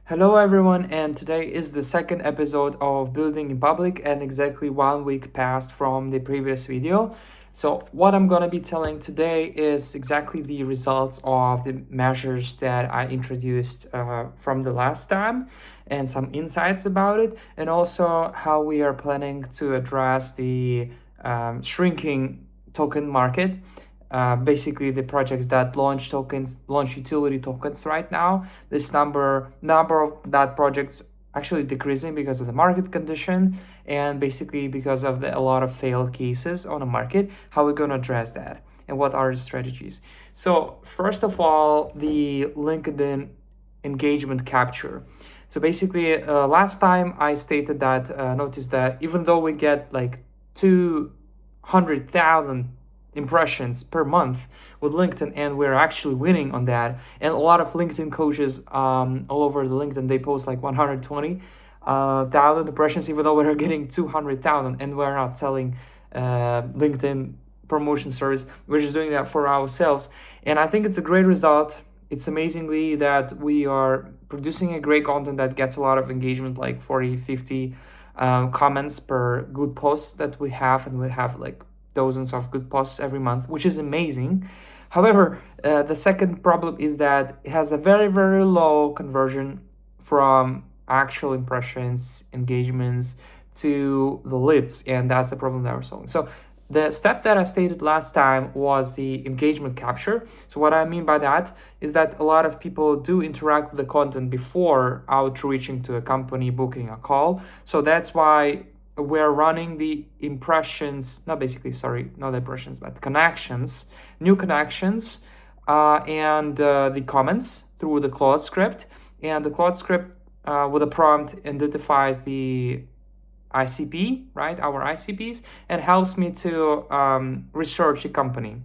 Hello everyone, and today is the second episode of Building in Public, and exactly 1 week passed from the previous video. So what I'm gonna be telling today is exactly the results of the measures that I introduced from the last time and some insights about it, and also how we are planning to address the shrinking token market. Basically the projects that launch utility tokens right now. This number of that projects actually decreasing because of the market condition and basically because of a lot of failed cases on the market. How we're going to address that and what are the strategies? So first of all, the LinkedIn engagement capture. So basically, last time I stated that notice that even though we get like 200,000 impressions per month with LinkedIn, and we're actually winning on that. And a lot of LinkedIn coaches all over the LinkedIn, they post like 120,000 impressions, even though we're getting 200,000, and we're not selling LinkedIn promotion service. We're just doing that for ourselves, and I think it's a great result. It's amazingly that we are producing a great content that gets a lot of engagement, like 40, 50 comments per good post that we have, and we have like dozens of good posts every month, which is amazing. However, the second problem is that it has a very, very low conversion from actual impressions, engagements to the leads, and that's the problem that we're solving. So the step that I stated last time was the engagement capture. So what I mean by that is that a lot of people do interact with the content before outreaching to a company, booking a call. So that's why we're running the impressions, not impressions, but connections, new connections, and the comments through the Claude script. And the Claude script with a prompt identifies the ICP, right, our ICPs, and helps me to research the company,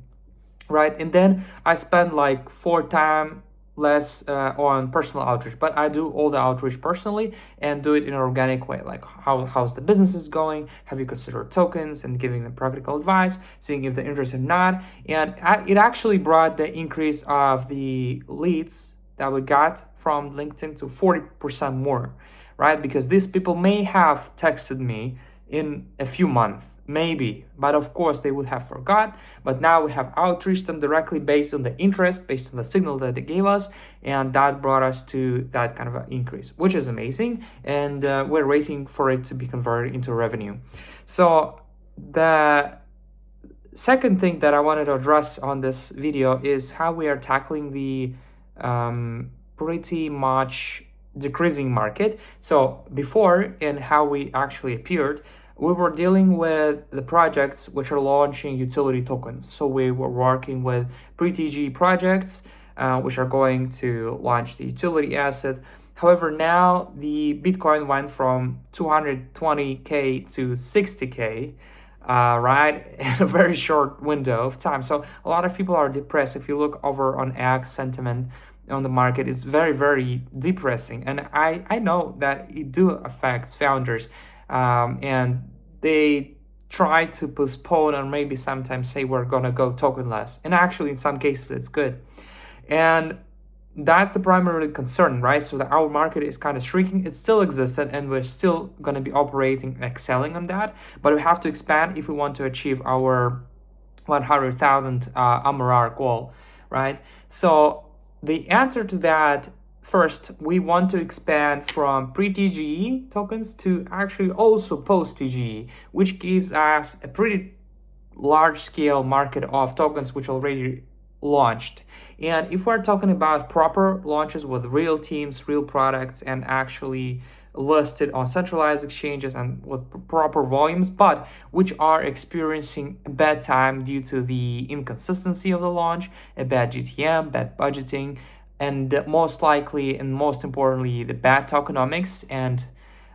right? And then I spend like 4 times less on personal outreach, but I do all the outreach personally and do it in an organic way, like how's the business is going, have you considered tokens, and giving them practical advice, seeing if they're interested or not. And it actually brought the increase of the leads that we got from LinkedIn to 40% more, right? Because these people may have texted me in a few months, maybe, but of course they would have forgot. But now we have outreached them directly based on the interest, based on the signal that they gave us, and that brought us to that kind of an increase, which is amazing. And we're waiting for it to be converted into revenue. So the second thing that I wanted to address on this video is how we are tackling the pretty much decreasing market. So before, and how we actually appeared, we were dealing with the projects which are launching utility tokens. So we were working with pre-TG projects which are going to launch the utility asset. However, now the Bitcoin went from 220K to 60K, right, in a very short window of time. So a lot of people are depressed. If you look over on X sentiment on the market, it's very, very depressing. And I know that it do affects founders, and they try to postpone or maybe sometimes say we're gonna go tokenless. And actually in some cases it's good. And that's the primary concern, right? So that our market is kind of shrinking. It still existed, and we're still going to be operating and excelling on that, but we have to expand if we want to achieve our 100,000 MRR goal, right? So the answer to that, first, we want to expand from pre-TGE tokens to actually also post-TGE, which gives us a pretty large scale market of tokens which already launched. And if we're talking about proper launches with real teams, real products, and actually listed on centralized exchanges and with proper volumes, but which are experiencing a bad time due to the inconsistency of the launch, a bad GTM, bad budgeting, and most likely and most importantly, the bad tokenomics and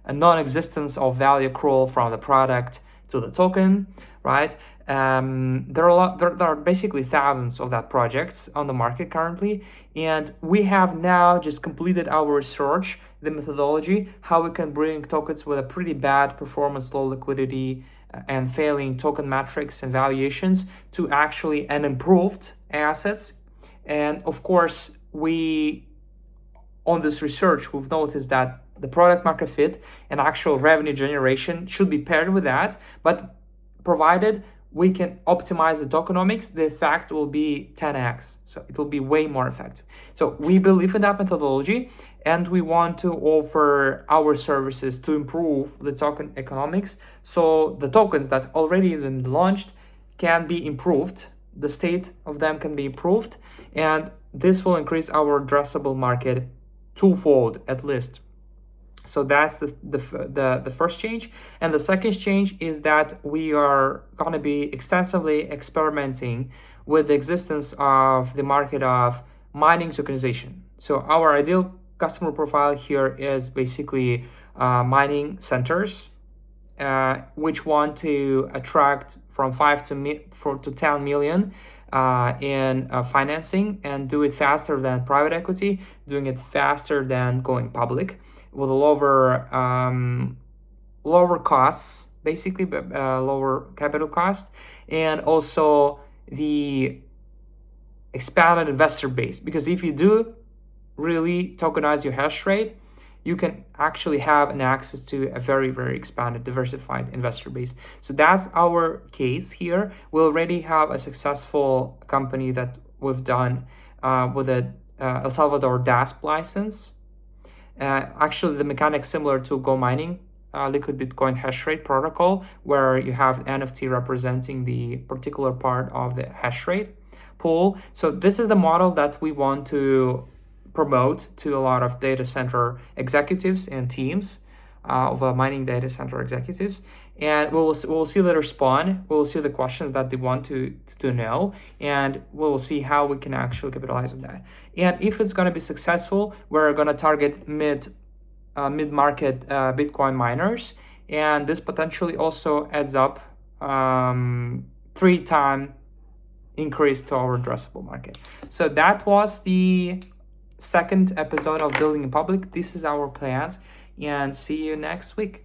a non-existence of value accrual from the product to the token, right? There are basically thousands of that projects on the market currently, and we have now just completed our research, the methodology, how we can bring tokens with a pretty bad performance, low liquidity, and failing token metrics and valuations to actually an improved assets. And of course, we on this research, we've noticed that the product market fit and actual revenue generation should be paired with that, but provided we can optimize the tokenomics, the effect will be 10x. So it will be way more effective. So we believe in that methodology, and we want to offer our services to improve the token economics. So the tokens that already been launched can be improved, the state of them can be improved, and this will increase our addressable market twofold at least. So that's the first change. And the second change is that we are going to be extensively experimenting with the existence of the market of mining tokenization. So our ideal customer profile here is basically mining centers, which want to attract from 4 to 10 million in financing, and do it faster than private equity, doing it faster than going public, with lower costs, basically, lower capital cost, and also the expanded investor base. Because if you do really tokenize your hash rate, you can actually have an access to a very, very expanded, diversified investor base. So that's our case here. We already have a successful company that we've done with a El Salvador DASP license. Actually, the mechanics similar to Go mining, liquid Bitcoin hash rate protocol, where you have NFT representing the particular part of the hash rate pool. So this is the model that we want to promote to a lot of data center executives and teams of mining data center executives. And we'll see the response. We'll see the questions that they want to know, and we'll see how we can actually capitalize on that. And if it's going to be successful, we're going to target mid-market Bitcoin miners, and this potentially also adds up 3-time increase to our addressable market. So that was the second episode of Building in Public. This is our plans, and see you next week.